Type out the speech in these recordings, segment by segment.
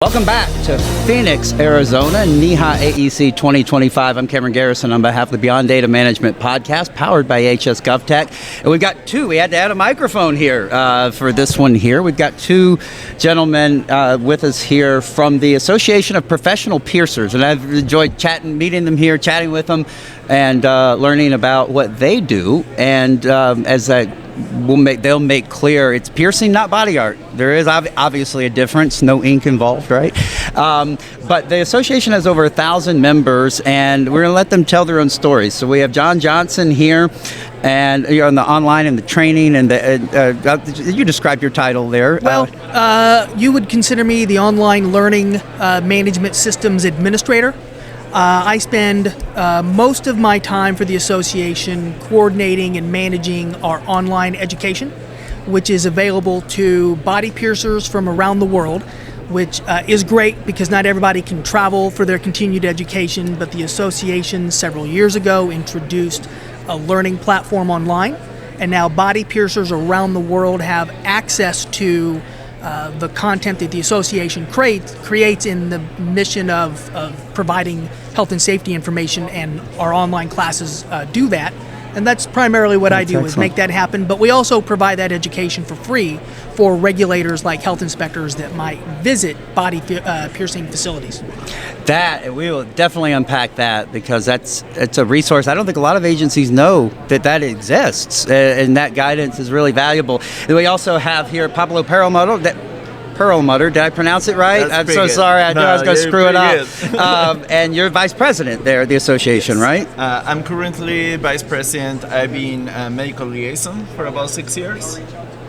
Welcome back to Phoenix, Arizona, NEHA AEC 2025. I'm Cameron Garrison on behalf of the Beyond Data Management podcast, powered by HS GovTech. And we've got we had to add a microphone here for this one here. We've got two gentlemen with us here from the Association of Professional Piercers. And I've enjoyed meeting them here, chatting with them, and learning about what they do. And they'll make clear it's piercing, not body art. There is obviously a difference, no ink involved, right? But the association has over 1,000 members, and we're going to let them tell their own stories. So we have John Johnson here, and you're on the online and the training, and you described your title there. Well, you would consider me the online learning management systems administrator. I spend most of my time for the association coordinating and managing our online education, which is available to body piercers from around the world, which is great because not everybody can travel for their continued education, but the association several years ago introduced a learning platform online, and now body piercers around the world have access to the content that the association creates in the mission of providing health and safety information, and our online classes do that. And that's primarily what I do, is make that happen. But we also provide that education for free for regulators like health inspectors that might visit body piercing facilities. That, we will definitely unpack that, because it's a resource. I don't think a lot of agencies know that exists, and that guidance is really valuable. And we also have here Pablo Perelmuter, did I pronounce it right? I'm so good. Sorry, I knew I was going to screw it up. And you're vice president there at the association, right? I'm currently vice president. I've been a medical liaison for about 6 years.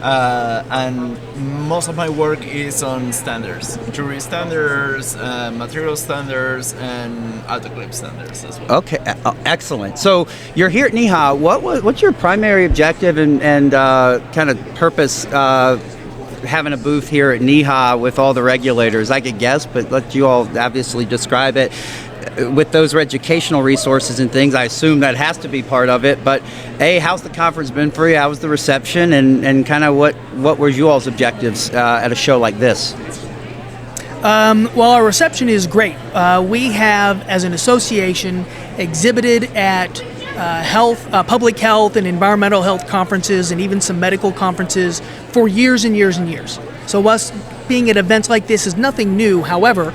And most of my work is on standards, jury standards, material standards, and autoclave standards as well. Okay, excellent. So you're here at NEHA. What's your primary objective and kind of purpose having a booth here at NEHA with all the regulators? I could guess, but let you all obviously describe it. With those educational resources and things, I assume that has to be part of it. But how's the conference been for you? How was the reception, and kind of what were you all's objectives at a show like this? Well, our reception is great. We have, as an association, exhibited at public health and environmental health conferences, and even some medical conferences for years and years and years. So us being at events like this is nothing new. However,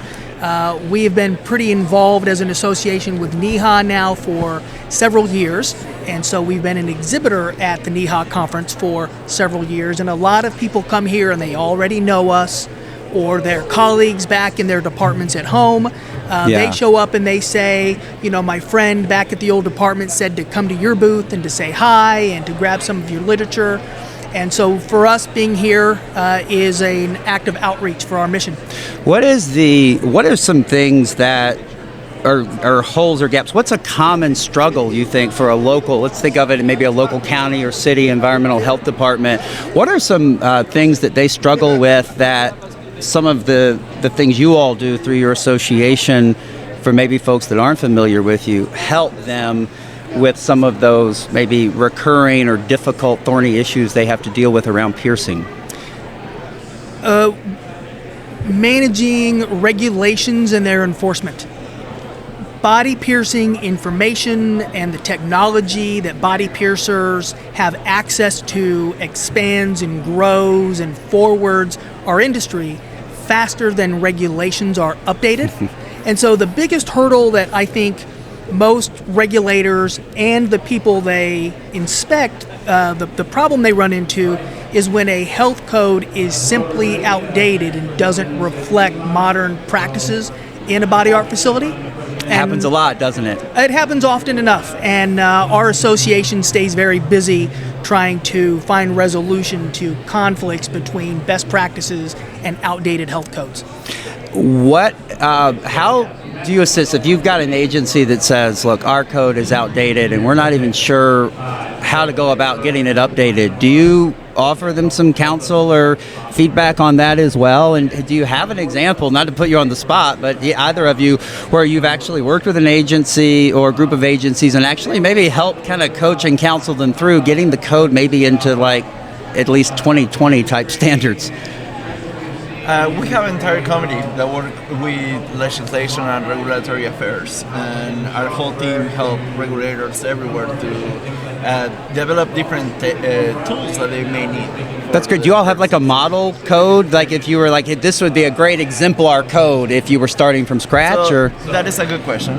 we have been pretty involved as an association with NEHA now for several years, and so we've been an exhibitor at the NEHA conference for several years, and a lot of people come here and they already know us, or their colleagues back in their departments at home. They show up and they say, my friend back at the old department said to come to your booth and to say hi and to grab some of your literature. And so for us, being here is an act of outreach for our mission. What are some things that are holes or gaps? What's a common struggle, you think, for a local, let's think of it in maybe a local county or city environmental health department? What are some things that they struggle with, that some of the things you all do through your association, for maybe folks that aren't familiar with you, help them with some of those maybe recurring or difficult, thorny issues they have to deal with around piercing? Managing regulations and their enforcement. Body piercing information and the technology that body piercers have access to expands and grows and forwards our industry faster than regulations are updated. And so the biggest hurdle that I think most regulators and the people they inspect, the problem they run into is when a health code is simply outdated and doesn't reflect modern practices in a body art facility. It happens a lot, doesn't it? It happens often enough, and our association stays very busy trying to find resolution to conflicts between best practices and outdated health codes. How do you assist if you've got an agency that says, look, our code is outdated and we're not even sure how to go about getting it updated? Do you offer them some counsel or feedback on that as well? And do you have an example, not to put you on the spot, but either of you, where you've actually worked with an agency or a group of agencies and actually maybe help kind of coach and counsel them through getting the code maybe into like at least 2020 type standards? We have an entire committee that work with legislation and regulatory affairs, and our whole team help regulators everywhere to develop different tools that they may need. That's good. Do you all have like a model code? Like if you were like, this would be a great exemplar code if you were starting from scratch, So or? that is a good question.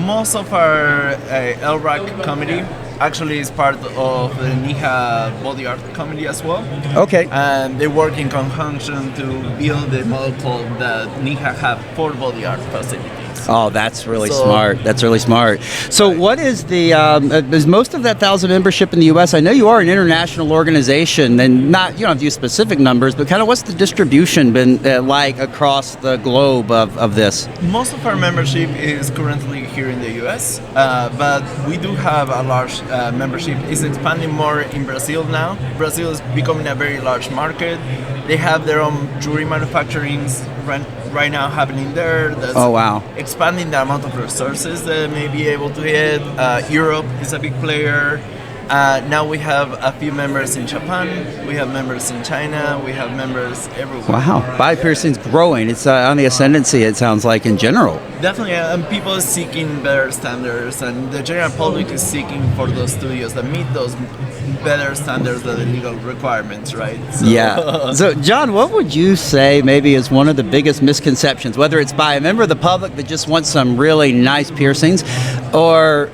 Most of our LRAC committee actually is part of the NEHA Body Art Committee as well. Okay. And they work in conjunction to build the model code that NEHA have for body art facilities. Oh, that's really smart. That's really smart. So what is the, is most of that 1,000 membership in the U.S.? I know you are an international organization, and not, you don't have to use specific numbers, but kind of what's the distribution been like across the globe of this? Most of our membership is currently here in the U.S., but we do have a large membership. It's expanding more in Brazil now. Brazil is becoming a very large market. They have their own jewelry manufacturing right now happening there. That's Oh, wow. expanding the amount of resources that may be able to hit. Europe is a big player. Now we have a few members in Japan, we have members in China, we have members everywhere. Wow, body piercing's growing. It's on the ascendancy, it sounds like, in general. Definitely, and people are seeking better standards, and the general public is seeking for those studios that meet those better standards than the legal requirements, right? So, Yeah. So, John, what would you say maybe is one of the biggest misconceptions, whether it's by a member of the public that just wants some really nice piercings, or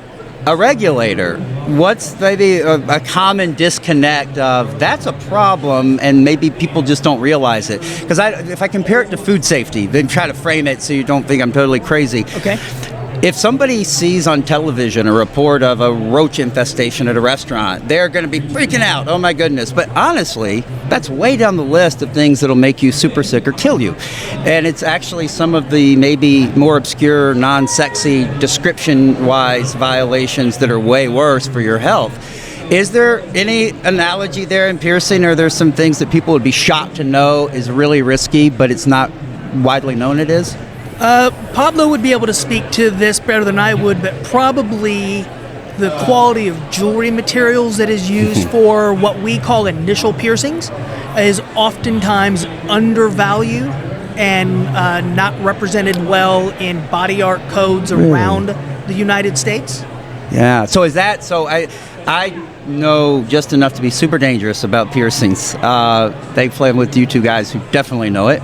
a regulator? What's maybe a common disconnect of that's a problem and maybe people just don't realize it? Because if I compare it to food safety, then try to frame it so you don't think I'm totally crazy. Okay. If somebody sees on television a report of a roach infestation at a restaurant, they're going to be freaking out. Oh my goodness. But honestly, that's way down the list of things that'll make you super sick or kill you. And it's actually some of the maybe more obscure, non-sexy, description-wise violations that are way worse for your health. Is there any analogy there in piercing? Or are there some things that people would be shocked to know is really risky, but it's not widely known it is? Pablo would be able to speak to this better than I would, but probably the quality of jewelry materials that is used for what we call initial piercings is oftentimes undervalued and not represented well in body art codes around the United States. Yeah. So is that so? I know just enough to be super dangerous about piercings. Thankfully, I'm with you two guys who definitely know it.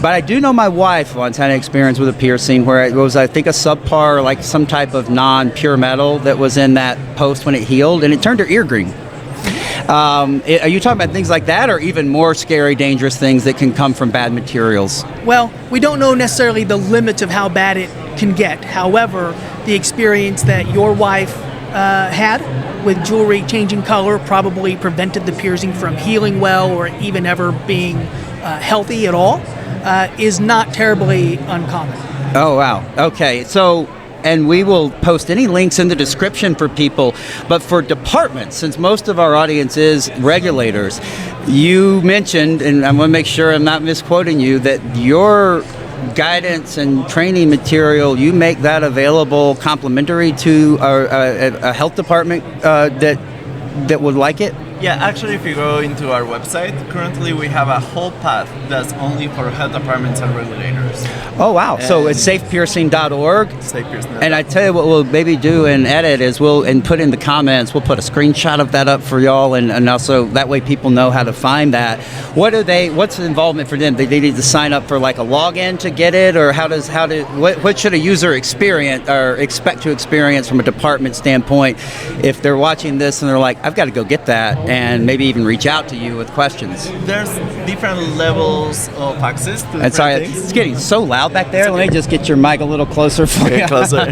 But I do know my wife once had an experience with a piercing where it was, I think, a subpar, like some type of non-pure metal that was in that post when it healed, and it turned her ear green. Are you talking about things like that, or even more scary, dangerous things that can come from bad materials? Well, we don't know necessarily the limits of how bad it can get. However, the experience that your wife had with jewelry changing color probably prevented the piercing from healing well or even ever being healthy at all. Is not terribly uncommon. Oh, wow. Okay. So, and we will post any links in the description for people, but for departments, since most of our audience is regulators, you mentioned, and I want to make sure I'm not misquoting you, that your guidance and training material, you make that available complimentary to a health department that would like it? Yeah, actually, if you go into our website, currently we have a whole path that's only for health departments and regulators. Oh, wow. So it's safepiercing.org. Safepiercing.org. And I tell you what we'll maybe do and edit is and put in the comments, we'll put a screenshot of that up for y'all, and also that way people know how to find that. What's the involvement for them? They need to sign up for like a login to get it, or what should a user experience or expect to experience from a department standpoint if they're watching this and they're like, I've got to go get that, and maybe even reach out to you with questions? There's different levels of access to And sorry, things. it's getting so loud back there. Let me just get your mic a little closer for you. Closer.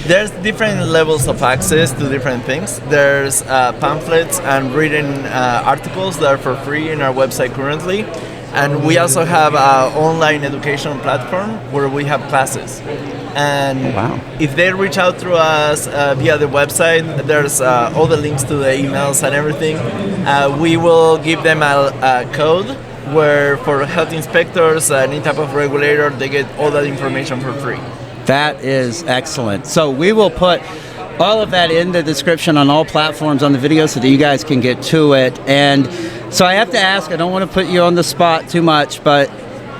There's different levels of access to different things. There's pamphlets and written articles that are for free in our website currently. And we also have an online education platform where we have classes. And Wow. if they reach out through us via the website, there's all the links to the emails and everything. We will give them a code where for health inspectors, any type of regulator, they get all that information for free. That is excellent. So we will put all of that in the description on all platforms on the video so that you guys can get to it. And So I have to ask, I don't want to put you on the spot too much, but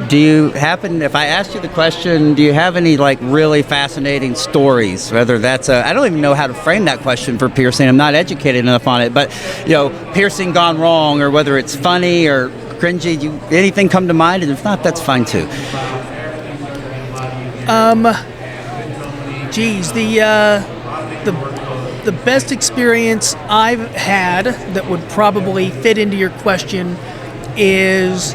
do you happen, if I asked you the question, do you have any like really fascinating stories? Whether that's I don't even know how to frame that question for piercing. I'm not educated enough on it, but piercing gone wrong, or whether it's funny or cringy. Anything come to mind? And if not, that's fine too. The best experience I've had that would probably fit into your question is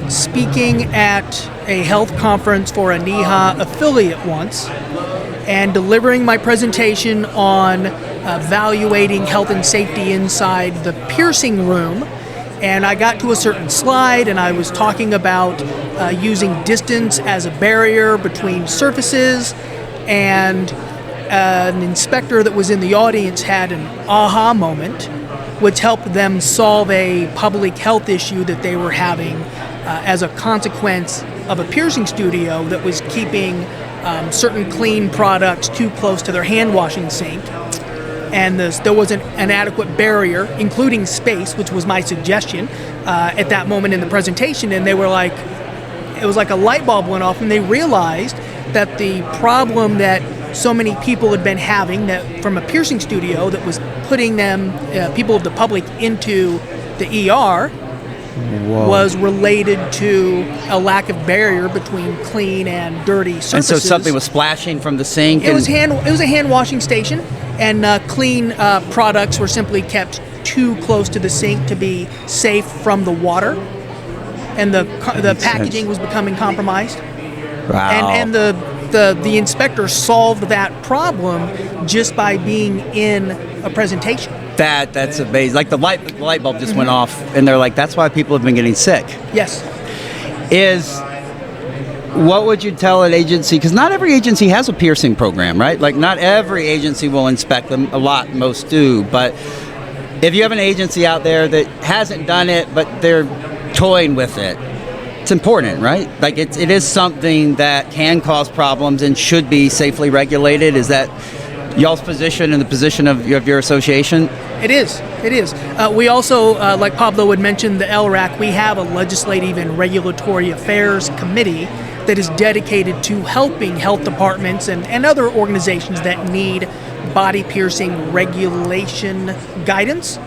speaking at a health conference for a NEHA affiliate once and delivering my presentation on evaluating health and safety inside the piercing room. And I got to a certain slide and I was talking about using distance as a barrier between surfaces, and an inspector that was in the audience had an aha moment, which helped them solve a public health issue that they were having as a consequence of a piercing studio that was keeping certain clean products too close to their hand washing sink. And there wasn't an adequate barrier, including space, which was my suggestion at that moment in the presentation. And they were like, it was like a light bulb went off, and they realized that the problem that so many people had been having that from a piercing studio that was putting them, people of the public, into the ER was related to a lack of barrier between clean and dirty surfaces. And so something was splashing from the sink? It was a hand washing station, and clean products were simply kept too close to the sink to be safe from the water, and the packaging was becoming compromised. Wow. And the inspector solved that problem just by being in a presentation. That's amazing. Like the light bulb just went off, and they're like, that's why people have been getting sick. Yes. What would you tell an agency? Because not every agency has a piercing program, right? Like not every agency will inspect them. A lot, most do. But if you have an agency out there that hasn't done it, but they're toying with it, it's important, right? Like it is something that can cause problems and should be safely regulated. Is that y'all's position and the position of your association? It is. We also, like Pablo had mentioned, the LRAC, we have a legislative and regulatory affairs committee that is dedicated to helping health departments and other organizations that need body piercing regulation guidance.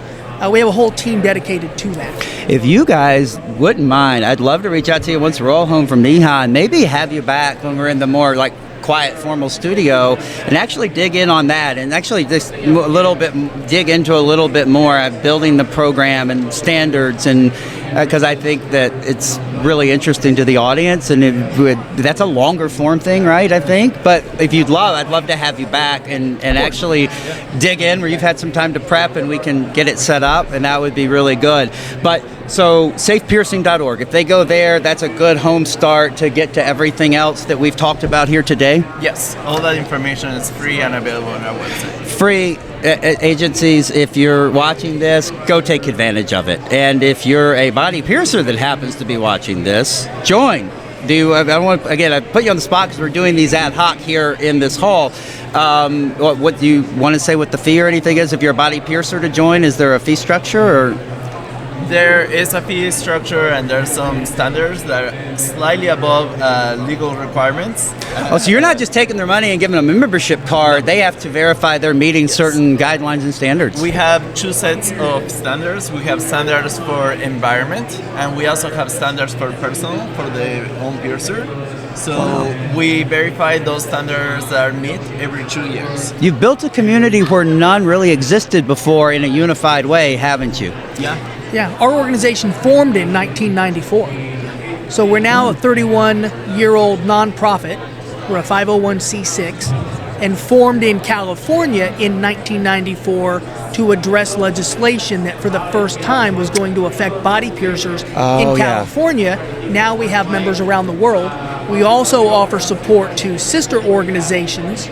We have a whole team dedicated to that. If you guys wouldn't mind, I'd love to reach out to you once we're all home from NEHA and maybe have you back when we're in the more like quiet, formal studio and actually dig in on that and actually just dig into a little bit more of building the program and standards, and because I think that it's really interesting to the audience, and that's a longer form thing, right? I think, but if I'd love to have you back and actually dig in where you've had some time to prep and we can get it set up, and that would be really good. But so safepiercing.org, if they go there, that's a good home start to get to everything else that we've talked about here today? Yes, all that information is free and available on our website. Free. Agencies, if you're watching this, go take advantage of it. And if you're a body piercer that happens to be watching this, join. I put you on the spot because we're doing these ad hoc here in this hall. What do you want to say what the fee or anything is if you're a body piercer to join? Is there a fee structure or? There is a fee structure, and there's some standards that are slightly above legal requirements. So you're not just taking their money and giving them a membership card. They have to verify they're meeting certain guidelines and standards. We have two sets of standards. We have standards for environment, and we also have standards for personal, for the own piercer. So we verify those standards that are met every 2 years. You've built a community where none really existed before in a unified way, haven't you? Yeah, our organization formed in 1994. So we're now a 31-year-old nonprofit. We're a 501c6 and formed in California in 1994 to address legislation that for the first time was going to affect body piercers in California. Now we have members around the world. We also offer support to sister organizations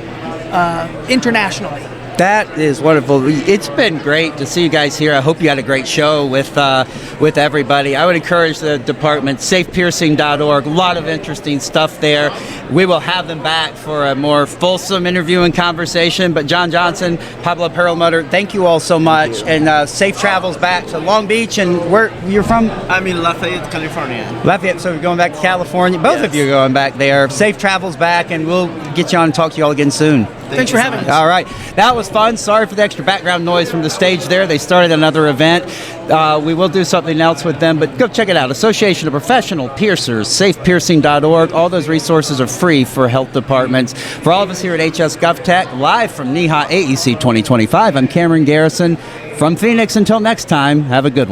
internationally. That is wonderful. It's been great to see you guys here. I hope you had a great show with everybody. I would encourage the department, safepiercing.org. A lot of interesting stuff there. We will have them back for a more fulsome interview and conversation. But John Johnson, Pablo Perelmuter, thank you all so much. And safe travels back to Long Beach. And where you're from? I'm in Lafayette, California. Lafayette, so you're going back to California. Both of you are going back there. Safe travels back, and we'll get you on and talk to you all again soon. Thanks for having us. All right. That was fun. Sorry for the extra background noise from the stage there. They started another event. We will do something else with them, but go check it out. Association of Professional Piercers, safepiercing.org. All those resources are free for health departments. For all of us here at HS GovTech, live from NEHA AEC 2025, I'm Cameron Garrison from Phoenix. Until next time, have a good one.